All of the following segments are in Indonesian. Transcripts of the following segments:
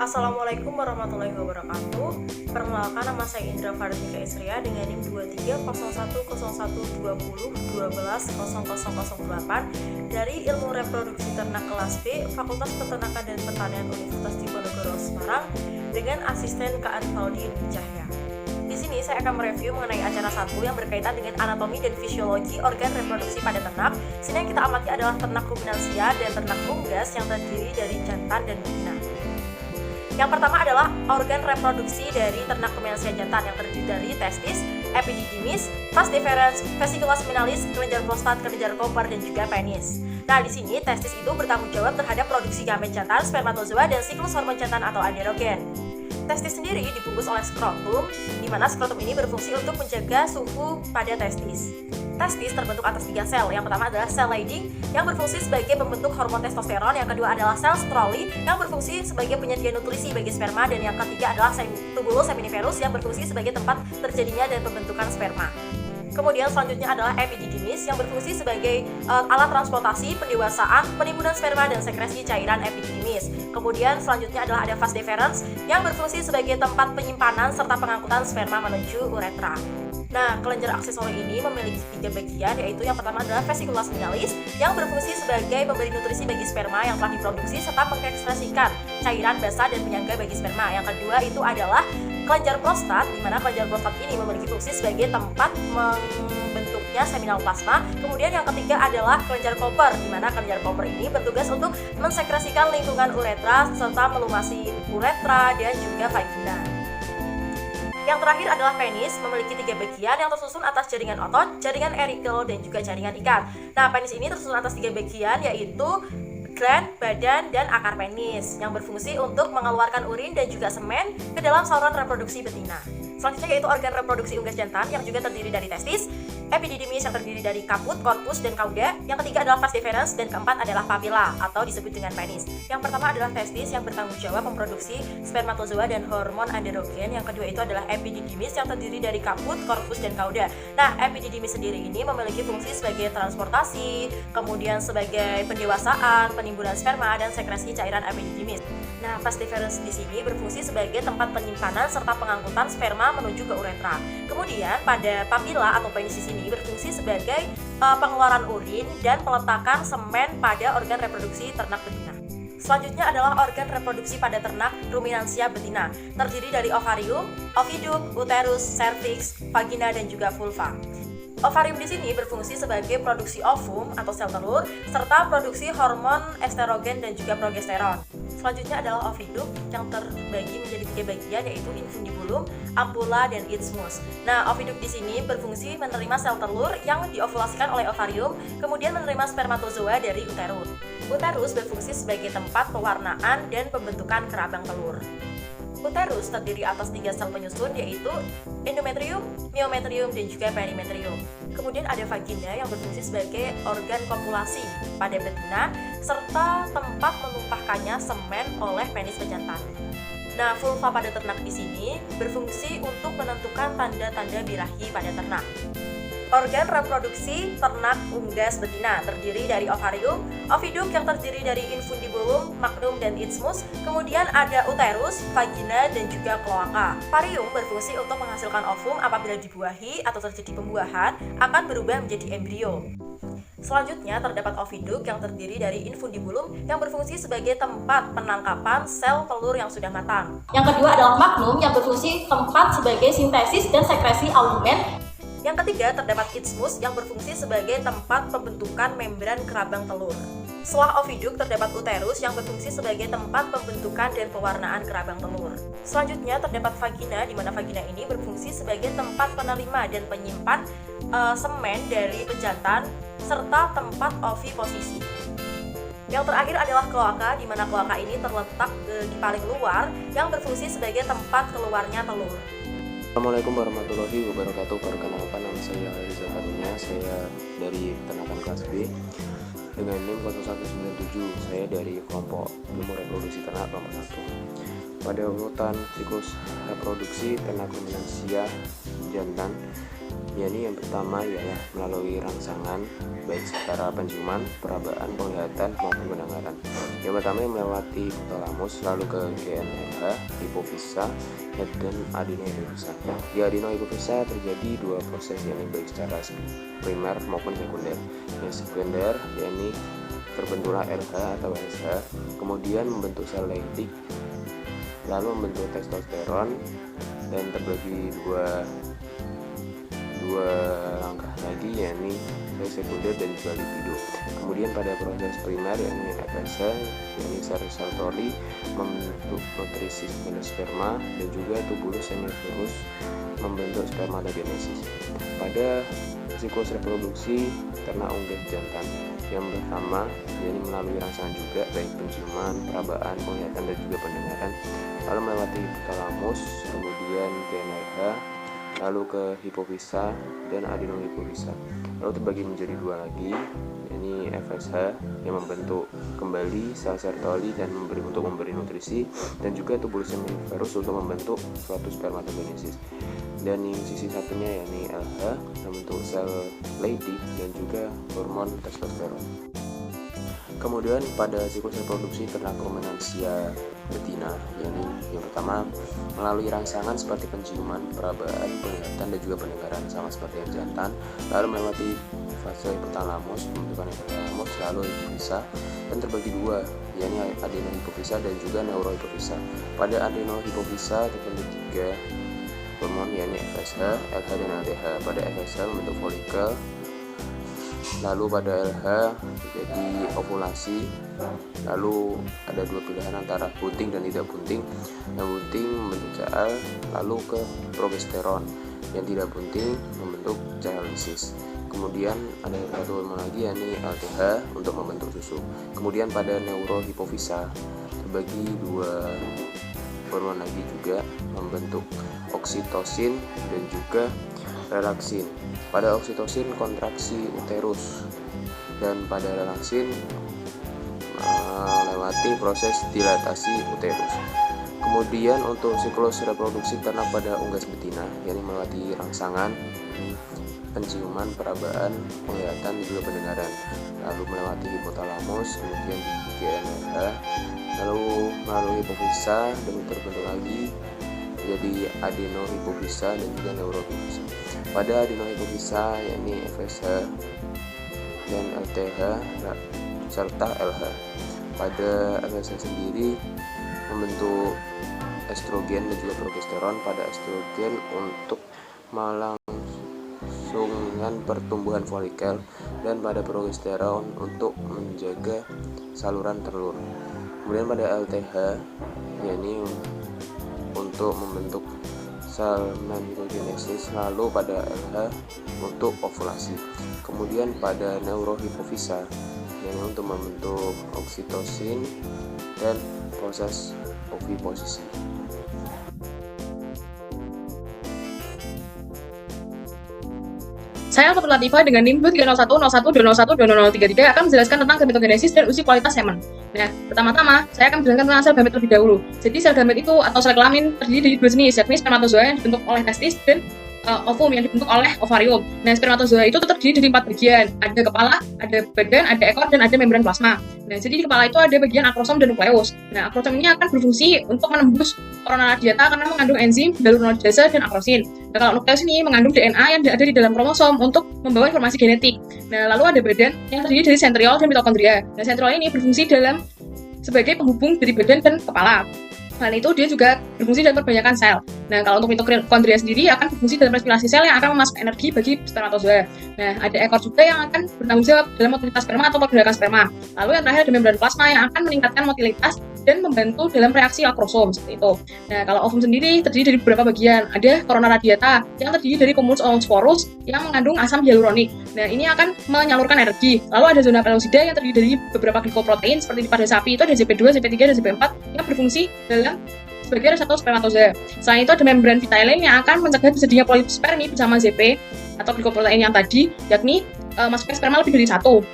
Assalamualaikum warahmatullahi wabarakatuh. Perkenalkan, nama saya Indra Fardika Isria dengan NIM 23010120120008 dari Ilmu Reproduksi Ternak kelas B, Fakultas Peternakan dan Pertanian Universitas Diponegoro Semarang dengan asisten Kak Arifaldin Cahya. Di sini saya akan mereview mengenai acara 1 yang berkaitan dengan anatomi dan fisiologi organ reproduksi pada ternak. Sini yang kita amati adalah ternak ruminansia dan ternak unggas yang terdiri dari jantan dan betina. Yang pertama adalah organ reproduksi dari ternak ruminansia jantan yang terdiri dari testis, epididymis, vas deferens, vesicula seminalis, kelenjar prostat, kelenjar Cooper, dan juga penis. Nah, di sini testis itu bertanggung jawab terhadap produksi gamet jantan, spermatozoa, dan siklus hormon jantan atau androgen. Testis sendiri dibungkus oleh skrotum, di mana skrotum ini berfungsi untuk menjaga suhu pada testis. Testis terbentuk atas 3 sel. Yang pertama adalah sel Leydig yang berfungsi sebagai pembentuk hormon testosteron. Yang kedua adalah sel Stroli yang berfungsi sebagai penyedia nutrisi bagi sperma. Dan yang ketiga adalah tubulus seminiferus yang berfungsi sebagai tempat terjadinya dan pembentukan sperma. Kemudian selanjutnya adalah epididymis yang berfungsi sebagai alat transportasi, pendewasaan, penimbunan sperma, dan sekresi cairan epididymis. Kemudian selanjutnya adalah ada vas deferens yang berfungsi sebagai tempat penyimpanan serta pengangkutan sperma menuju uretra. Nah, kelenjar aksesori ini memiliki 3 bagian, yaitu yang pertama adalah vesicula seminalis yang berfungsi sebagai pemberi nutrisi bagi sperma yang telah diproduksi serta mengekspresikan cairan basah dan penyangga bagi sperma. Yang kedua itu adalah kelenjar prostat, di mana kelenjar prostat ini memiliki fungsi sebagai tempat membentuknya seminal plasma. Kemudian yang ketiga adalah kelenjar Cooper, di mana kelenjar Cooper ini bertugas untuk mensekresikan lingkungan uretra serta melumasi uretra dan juga vagina. Yang terakhir adalah penis, memiliki 3 bagian yang tersusun atas jaringan otot, jaringan erikel, dan juga jaringan ikat. Nah, penis ini tersusun atas 3 bagian, yaitu gland, badan, dan akar penis yang berfungsi untuk mengeluarkan urin dan juga semen ke dalam saluran reproduksi betina. Selanjutnya yaitu organ reproduksi unggas jantan yang juga terdiri dari testis, epididymis yang terdiri dari kaput, korpus, dan cauda. Yang ketiga adalah vas deferens, dan keempat adalah papilla atau disebut dengan penis. Yang pertama adalah testis yang bertanggung jawab memproduksi spermatozoa dan hormon androgen. Yang kedua itu adalah epididymis yang terdiri dari kaput, korpus, dan cauda. Nah, epididymis sendiri ini memiliki fungsi sebagai transportasi, kemudian sebagai pendewasaan, penimbunan sperma, dan sekresi cairan epididymis. Nah, vas deferens di sini berfungsi sebagai tempat penyimpanan serta pengangkutan sperma menuju ke uretra. Kemudian pada papilla atau penis di sini berfungsi sebagai pengeluaran urin dan peletakan semen pada organ reproduksi ternak betina. Selanjutnya adalah organ reproduksi pada ternak ruminansia betina, terdiri dari ovarium, oviduk, uterus, cervix, vagina, dan juga vulva. Ovarium di sini berfungsi sebagai produksi ovum atau sel telur serta produksi hormon estrogen dan juga progesteron. Selanjutnya adalah oviduk yang terbagi menjadi 3 bagian, yaitu infundibulum, ampulla, dan isthmus. Nah, oviduk di sini berfungsi menerima sel telur yang diovulasikan oleh ovarium, kemudian menerima spermatozoa dari uterus. Uterus berfungsi sebagai tempat pewarnaan dan pembentukan kerabang telur. Uterus terdiri atas 3 sel penyusun, yaitu endometrium, myometrium, dan juga perimetrium. Kemudian ada vagina yang berfungsi sebagai organ kopulasi pada betina serta tempat menumpahkannya semen oleh penis pejantan. Nah, vulva pada ternak di sini berfungsi untuk menentukan tanda-tanda birahi pada ternak. Organ reproduksi ternak unggas betina terdiri dari ovarium, oviduk yang terdiri dari infundibulum, magnum, dan isthmus. Kemudian ada uterus, vagina, dan juga kloaka. Ovarium berfungsi untuk menghasilkan ovum. Apabila dibuahi atau terjadi pembuahan akan berubah menjadi embrio. Selanjutnya terdapat oviduk yang terdiri dari infundibulum yang berfungsi sebagai tempat penangkapan sel telur yang sudah matang. Yang kedua adalah magnum yang berfungsi tempat sebagai sintesis dan sekresi albumen. Yang ketiga terdapat isthmus yang berfungsi sebagai tempat pembentukan membran kerabang telur. Setelah oviduk terdapat uterus yang berfungsi sebagai tempat pembentukan dan pewarnaan kerabang telur. Selanjutnya terdapat vagina, di mana vagina ini berfungsi sebagai tempat penerima dan penyimpan semen dari pejantan serta tempat oviposisi. Yang terakhir adalah kloaka, di mana kloaka ini terletak di paling luar yang berfungsi sebagai tempat keluarnya telur. Assalamualaikum warahmatullahi wabarakatuh. Perkenalkan, nama saya Riza Karunia. Saya dari Peternakan kelas B dengan NIM 0197. Saya dari kelompok ilmu reproduksi ternak nomor 1. Pada urutan siklus reproduksi ternak ruminansia jantan yakni yang pertama ialah melalui rangsangan baik secara penciuman, perabaan, penglihatan maupun pendengaran. Yang pertama yang melewati hipotalamus lalu ke GNRH, hipofisa, dan adenohipofisa. Di adenohipofisa terjadi dua proses, yakni baik secara primer maupun sekunder. Yang sekunder yakni terbentuklah RH atau SH, kemudian membentuk sel Leydig, lalu membentuk testosteron, dan terbagi dua langkah lagi, yakni sekunder dan juga libido. Kemudian pada proses primer yakni FSH, yakni sel Tolli membentuk nutrisis pada sperma dan juga tubulus semiferus membentuk spermatogenesis. Pada siklus reproduksi ternak unggas jantan yang pertama yakni melalui rangsangan juga baik penciuman, perabaan, penglihatan dan juga pendengaran, lalu melewati hipotalamus, kemudian GNRH, lalu ke hipofisa dan adenohipofisa, lalu terbagi menjadi dua lagi, ini FSH yang membentuk kembali sel Sertoli dan untuk memberi nutrisi, dan juga tubulus semiferus untuk membentuk suatu spermatogenesis. Dan yang sisi satunya yakni LH membentuk sel Leydig dan juga hormon testosteron. Kemudian pada siklus reproduksi ternak ruminansia betina, yakni yang pertama melalui rangsangan seperti penciuman, perabaan, penglihatan dan juga pendengaran sama seperti yang jantan, lalu melewati fase hipotalamus, pembentukan hipotalamus, lalu hipofisa, dan terbagi dua, yakni adenohipofisa dan juga neurohipofisa. Pada adenohipofisa terbentuk tiga hormon, yakni FSH, LH dan LDH. Pada FSH membentuk folikel, lalu pada LH jadi ovulasi, lalu ada dua pilihan antara bunting dan tidak bunting. Yang bunting membentuk CL, lalu ke progesteron. Yang tidak bunting membentuk CL lisis. Kemudian ada satu hormon lagi yakni LTH untuk membentuk susu. Kemudian pada neurohipofisa terbagi dua hormon lagi juga membentuk oksitosin dan juga relaksin. Pada oksitosin kontraksi uterus, dan pada relaksin melewati proses dilatasi uterus. Kemudian untuk siklus reproduksi ternak pada unggas betina, yakni melewati rangsangan, penciuman, perabaan, penglihatan dan juga pendengaran, lalu melewati hipotalamus, kemudian GNRH, lalu melalui hipofisa dan terbentuk lagi jadi adenohipofisa dan juga neurohipofisa. Pada adenohipofisa yakni FSH dan LTH serta LH. Pada FSH sendiri membentuk estrogen dan juga progesteron. Pada estrogen untuk melangsungkan pertumbuhan folikel, dan pada progesteron untuk menjaga saluran telur. Kemudian pada LTH yakni untuk membentuk spermatogenesis, lalu pada LH untuk ovulasi. Kemudian pada neurohipofisa yakni untuk membentuk oksitosin dan proses oviposisi. Saya Fatul Latifah dengan NIM 3010120120033 akan menjelaskan tentang gametogenesis dan uji kualitas semen. Nah, pertama-tama saya akan menjelaskan tentang sel gamet terlebih dahulu. Jadi sel gamet itu atau sel kelamin terdiri dari dua jenis, yakni spermatozoa yang dibentuk oleh testis dan ovum yang dibentuk oleh ovarium. Nah, spermatozoa itu terdiri dari 4 bagian. Ada kepala, ada badan, ada ekor, dan ada membran plasma. Nah, jadi di kepala itu ada bagian akrosom dan nukleus. Nah, akrosom ini akan berfungsi untuk menembus corona radiata karena mengandung enzim hyaluronidase dan akrosin. Nah, kalau nukleus ini mengandung DNA yang ada di dalam kromosom untuk membawa informasi genetik. Nah, lalu ada badan yang terdiri dari sentriol dan mitokondria. Nah, sentriol ini berfungsi sebagai penghubung dari badan dan kepala. Selain itu, dia juga berfungsi dalam perbanyakan sel. Nah, kalau untuk mitokondria sendiri akan berfungsi dalam respirasi sel yang akan memasuk energi bagi spermatozoa. Nah, ada ekor juga yang akan bertanggung jawab dalam motilitas sperma atau pergerakan sperma. Lalu yang terakhir ada membran plasma yang akan meningkatkan motilitas dan membantu dalam reaksi akrosom seperti itu. Nah, kalau ovum sendiri terdiri dari beberapa bagian. Ada corona radiata yang terdiri dari cumulus oosporus yang mengandung asam hyaluronik. Nah, ini akan menyalurkan energi. Lalu ada zona pelosida yang terdiri dari beberapa glikoprotein seperti pada sapi itu ada ZP2, ZP3, dan ZP4 yang berfungsi sebagai reseptor spermatozoa. Selain itu ada membran vitailin yang akan mencegah terjadinya polispermi bersama ZP atau glikoprotein yang tadi, yakni masuknya sperma lebih dari satu.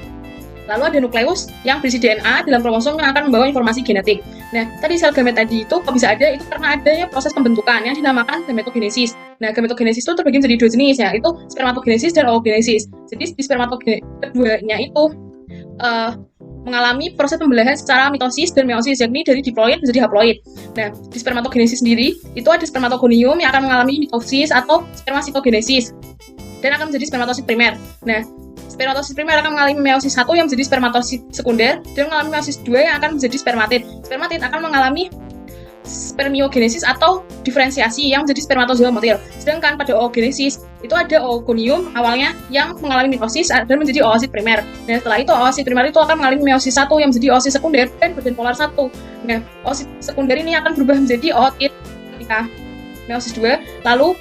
Lalu ada nukleus yang berisi DNA dalam kromosom yang akan membawa informasi genetik. Nah, tadi sel gamet tadi itu kok bisa ada, itu karena adanya proses pembentukan yang dinamakan gametogenesis. Nah, gametogenesis itu terbagi menjadi dua jenis, ya, itu spermatogenesis dan oogenesis. Jadi di spermatogenesis keduanya itu mengalami proses pembelahan secara mitosis dan meiosis, yakni dari diploid menjadi haploid. Nah, di spermatogenesis sendiri itu ada spermatogonium yang akan mengalami mitosis atau spermasitogenesis dan akan menjadi spermatosit primer. Nah, spermatosit primer akan mengalami meiosis 1 yang menjadi spermatosit sekunder dan mengalami meiosis 2 yang akan menjadi spermatid. Spermatid akan mengalami spermiogenesis atau diferensiasi yang menjadi spermatozoa motil. Sedangkan pada oogenesis itu ada oogonium awalnya yang mengalami mitosis dan menjadi oosit primer. Dan setelah itu oosit primer itu akan mengalami meiosis 1 yang menjadi oosit sekunder dan badan polar 1. Nah, oosit sekunder ini akan berubah menjadi ootit ketika meiosis 2, lalu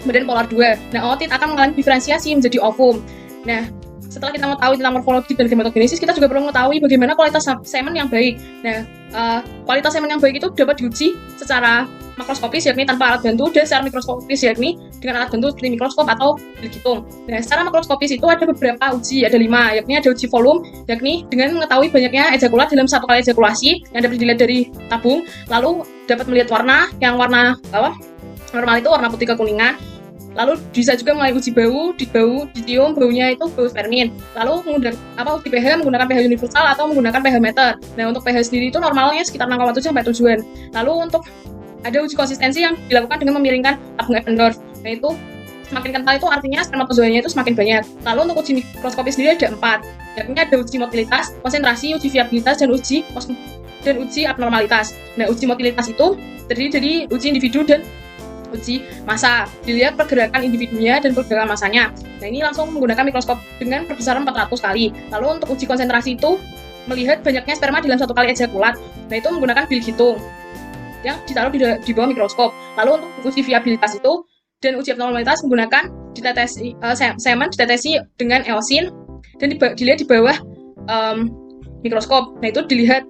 badan polar 2. Nah, ootit akan mengalami diferensiasi menjadi ovum. Nah, setelah kita mengetahui tentang morfologi dan gametogenesis, kita juga perlu mengetahui bagaimana kualitas semen yang baik. Nah, kualitas semen yang baik itu dapat diuji secara makroskopis, yakni tanpa alat bantu, dan secara mikroskopis, yakni dengan alat bantu seperti mikroskop atau bilik hitung. Nah, secara makroskopis itu ada beberapa uji, ada 5, yakni ada uji volume, yakni dengan mengetahui banyaknya ejakulat dalam satu kali ejakulasi yang dapat dilihat dari tabung, lalu dapat melihat warna, yang warna bawah normal itu warna putih kekuningan. Lalu bisa juga mulai uji bau, dicium baunya itu bau spermin. Lalu uji pH menggunakan pH universal atau menggunakan pH meter. Nah, untuk pH sendiri itu normalnya sekitar 6,7 sampai 7-an. Lalu untuk ada uji konsistensi yang dilakukan dengan memiringkan tabung Eppendorf. Nah, itu semakin kental itu artinya spermatozoanya itu semakin banyak. Lalu untuk uji mikroskopis sendiri ada 4. Yakni ada uji motilitas, konsentrasi, uji viabilitas, dan uji abnormalitas. Nah, uji motilitas itu terdiri dari uji individu dan uji massa, dilihat pergerakan individunya dan pergerakan massanya. Nah, ini langsung menggunakan mikroskop dengan perbesaran 400 kali. Lalu untuk uji konsentrasi itu melihat banyaknya sperma dalam satu kali ejakulat. Nah, itu menggunakan bilik hitung yang ditaruh di bawah mikroskop. Lalu untuk uji viabilitas itu dan uji abnormalitas menggunakan semen ditetesi dengan eosin dan dilihat di bawah mikroskop. Nah, itu dilihat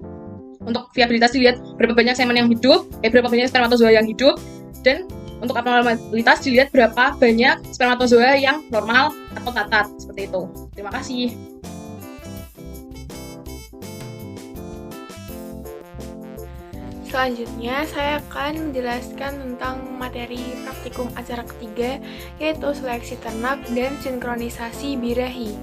untuk viabilitas, dilihat berapa banyak semen yang hidup, berapa banyak spermatozoa yang hidup, dan untuk abnormalitas dilihat berapa banyak spermatozoa yang normal atau cacat, seperti itu. Terima kasih. Selanjutnya, saya akan menjelaskan tentang materi praktikum acara ketiga, yaitu seleksi ternak dan sinkronisasi birahi.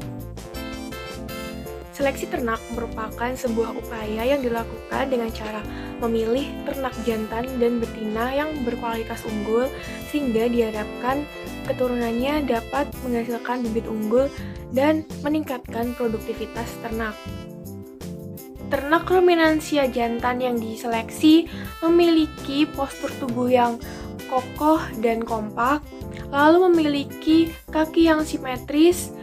Seleksi ternak merupakan sebuah upaya yang dilakukan dengan cara memilih ternak jantan dan betina yang berkualitas unggul sehingga diharapkan keturunannya dapat menghasilkan bibit unggul dan meningkatkan produktivitas ternak. Ternak ruminansia jantan yang diseleksi memiliki postur tubuh yang kokoh dan kompak, lalu memiliki kaki yang simetris,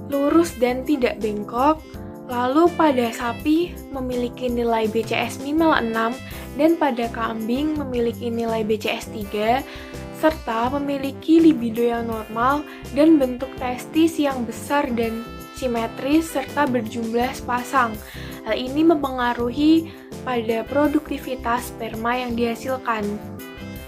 lurus dan tidak bengkok. Lalu pada sapi memiliki nilai BCS minimal 6 dan pada kambing memiliki nilai BCS 3 serta memiliki libido yang normal dan bentuk testis yang besar dan simetris serta berjumlah sepasang. Hal ini mempengaruhi pada produktivitas sperma yang dihasilkan.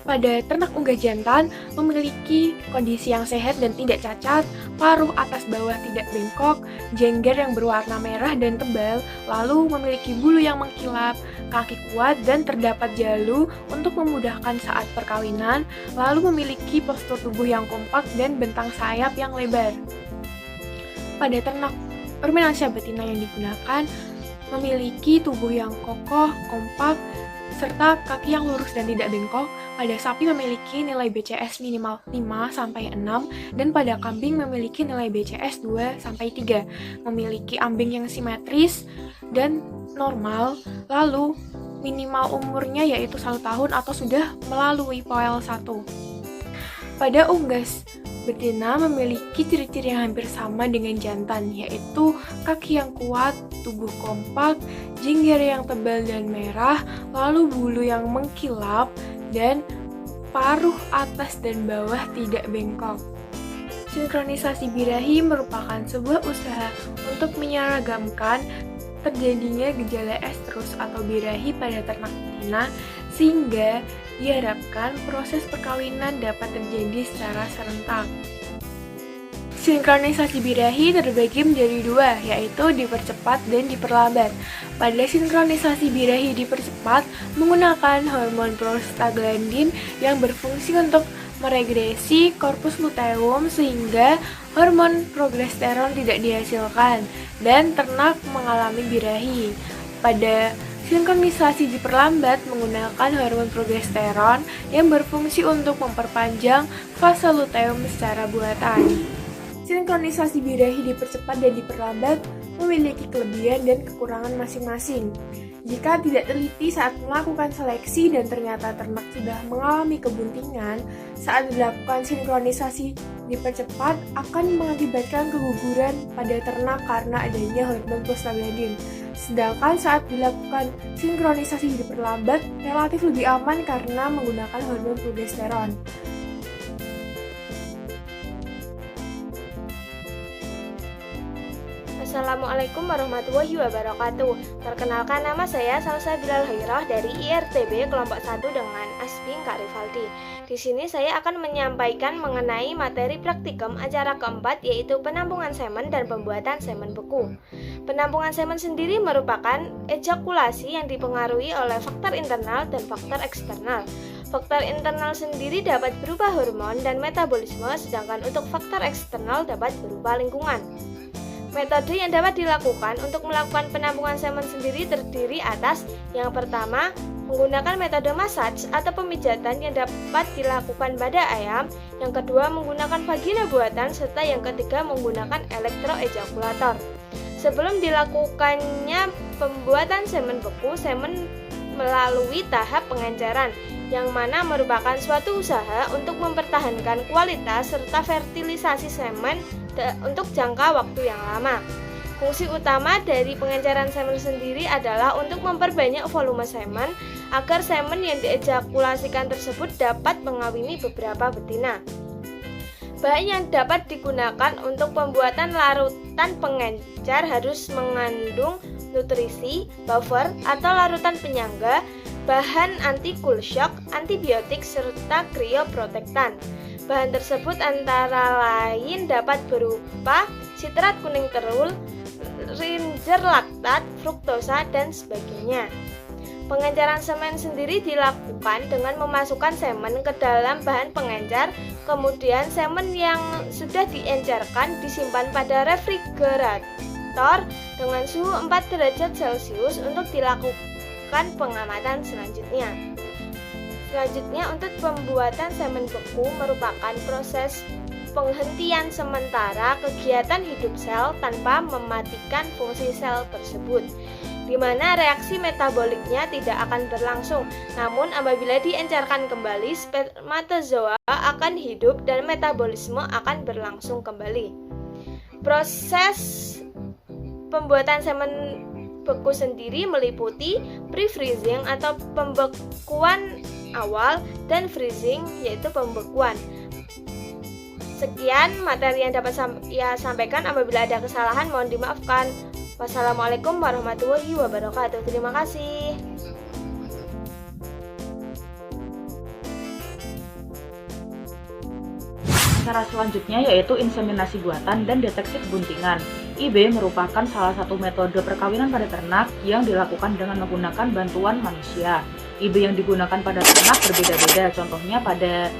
Pada ternak unggah jantan memiliki kondisi yang sehat dan tidak cacat, paruh atas bawah tidak bengkok, jengger yang berwarna merah dan tebal, lalu memiliki bulu yang mengkilap, kaki kuat dan terdapat jalu untuk memudahkan saat perkawinan, lalu memiliki postur tubuh yang kompak dan bentang sayap yang lebar. Pada ternak ruminansia betina yang digunakan memiliki tubuh yang kokoh, kompak, serta kaki yang lurus dan tidak bengkok. Pada sapi memiliki nilai BCS minimal 5-6 dan pada kambing memiliki nilai BCS 2-3. Memiliki ambing yang simetris dan normal, lalu minimal umurnya yaitu 1 tahun atau sudah melalui POEL 1. Pada unggas betina memiliki ciri-ciri yang hampir sama dengan jantan, yaitu kaki yang kuat, tubuh kompak, jingger yang tebal dan merah, lalu bulu yang mengkilap, dan paruh atas dan bawah tidak bengkok. Sinkronisasi birahi merupakan sebuah usaha untuk menyeragamkan terjadinya gejala estrus atau birahi pada ternak betina sehingga diharapkan proses perkawinan dapat terjadi secara serentak. Sinkronisasi birahi terbagi menjadi 2, yaitu dipercepat dan diperlambat. Pada sinkronisasi birahi dipercepat menggunakan hormon prostaglandin yang berfungsi untuk meregresi korpus luteum sehingga hormon progesteron tidak dihasilkan dan ternak mengalami birahi. Pada sinkronisasi diperlambat menggunakan hormon progesteron yang berfungsi untuk memperpanjang fase luteum secara buatan. Sinkronisasi birahi dipercepat dan diperlambat memiliki kelebihan dan kekurangan masing-masing. Jika tidak teliti saat melakukan seleksi dan ternyata ternak sudah mengalami kebuntingan, saat dilakukan sinkronisasi dipercepat akan mengakibatkan keguguran pada ternak karena adanya hormon prostaglandin. Sedangkan saat dilakukan sinkronisasi diperlambat relatif lebih aman karena menggunakan hormon progesteron. Assalamualaikum warahmatullahi wabarakatuh. Perkenalkan, nama saya Salsa Bilal Hairah dari IRTB kelompok 1 dengan Asbing Kak Rivaldi. Di sini saya akan menyampaikan mengenai materi praktikum acara keempat, yaitu penampungan semen dan pembuatan semen beku. Penampungan semen sendiri merupakan ejakulasi yang dipengaruhi oleh faktor internal dan faktor eksternal. Faktor internal sendiri dapat berupa hormon dan metabolisme, sedangkan untuk faktor eksternal dapat berupa lingkungan. Metode yang dapat dilakukan untuk melakukan penampungan semen sendiri terdiri atas: yang pertama, menggunakan metode massage atau pemijatan yang dapat dilakukan pada ayam, yang kedua menggunakan vagina buatan, serta yang ketiga menggunakan elektroejakulator. Sebelum dilakukannya pembuatan semen beku, semen melalui tahap pengenceran, yang mana merupakan suatu usaha untuk mempertahankan kualitas serta fertilisasi semen untuk jangka waktu yang lama. Fungsi utama dari pengenceran semen sendiri adalah untuk memperbanyak volume semen agar semen yang diejakulasikan tersebut dapat mengawini beberapa betina. Bahan yang dapat digunakan untuk pembuatan larutan pengencer harus mengandung nutrisi, buffer atau larutan penyangga, bahan anti-cool shock, antibiotik, serta krioprotektan. Bahan tersebut antara lain dapat berupa sitrat kuning terul, ringer laktat, fruktosa, dan sebagainya. Pengenceran semen sendiri dilakukan dengan memasukkan semen ke dalam bahan pengencer, kemudian semen yang sudah diencerkan disimpan pada refrigerator dengan suhu 4 derajat Celcius untuk dilakukan pengamatan selanjutnya. Selanjutnya, untuk pembuatan semen beku merupakan proses penghentian sementara kegiatan hidup sel tanpa mematikan fungsi sel tersebut, di mana reaksi metaboliknya tidak akan berlangsung. Namun apabila diencerkan kembali, spermatozoa akan hidup dan metabolisme akan berlangsung kembali. Proses pembuatan semen beku sendiri meliputi pre-freezing atau pembekuan awal dan freezing yaitu pembekuan. Sekian materi yang dapat saya sampaikan. Apabila ada kesalahan mohon dimaafkan. Wassalamualaikum warahmatullahi wabarakatuh. Terima kasih. Cara selanjutnya yaitu inseminasi buatan dan deteksi kebuntingan. IB merupakan salah satu metode perkawinan pada ternak yang dilakukan dengan menggunakan bantuan manusia. IB yang digunakan pada ternak berbeda-beda. Contohnya pada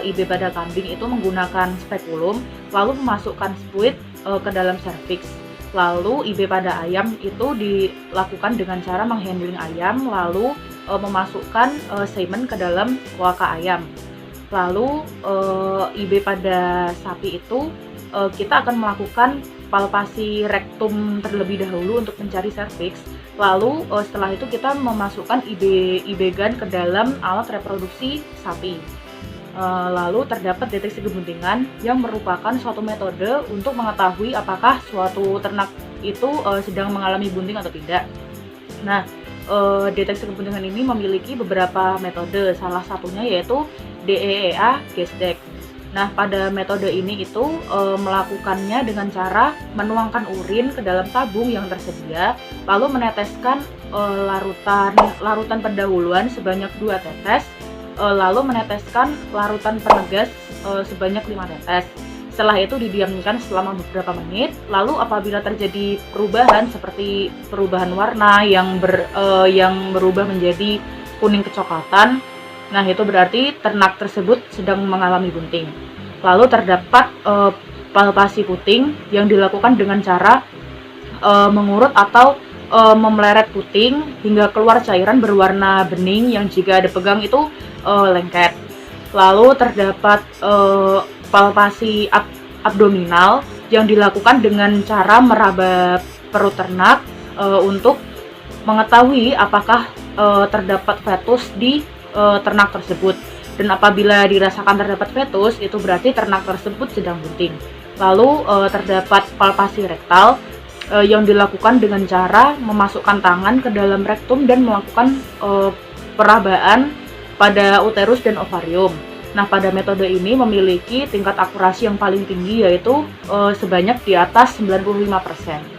IB pada kambing itu menggunakan spekulum, lalu memasukkan spuit ke dalam serviks. Lalu IB pada ayam itu dilakukan dengan cara menghandling ayam, lalu memasukkan semen ke dalam kloaka ayam. Lalu IB pada sapi itu kita akan melakukan palpasi rektum terlebih dahulu untuk mencari serviks. Lalu setelah itu kita memasukkan IB gun ke dalam alat reproduksi sapi. Lalu terdapat deteksi kebuntingan yang merupakan suatu metode untuk mengetahui apakah suatu ternak itu sedang mengalami bunting atau tidak. Nah, deteksi kebuntingan ini memiliki beberapa metode, salah satunya yaitu DEEA GESDEC. Nah, pada metode ini itu melakukannya dengan cara menuangkan urin ke dalam tabung yang tersedia, lalu meneteskan larutan pendahuluan sebanyak 2 tetes, lalu meneteskan larutan penegas sebanyak 5 tetes. Setelah itu didiamkan selama beberapa menit, lalu apabila terjadi perubahan seperti perubahan warna yang berubah menjadi kuning kecoklatan, Nah, itu berarti ternak tersebut sedang mengalami bunting. Lalu terdapat palpasi puting yang dilakukan dengan cara mengurut atau memeleret puting hingga keluar cairan berwarna bening yang jika dipegang itu lengket. Lalu terdapat palpasi abdominal yang dilakukan dengan cara meraba perut ternak untuk mengetahui apakah terdapat fetus di ternak tersebut. Dan apabila dirasakan terdapat fetus, itu berarti ternak tersebut sedang bunting. Lalu terdapat palpasi rektal yang dilakukan dengan cara memasukkan tangan ke dalam rektum dan melakukan perabaan pada uterus dan ovarium. Nah, pada metode ini memiliki tingkat akurasi yang paling tinggi, yaitu sebanyak di atas 95%.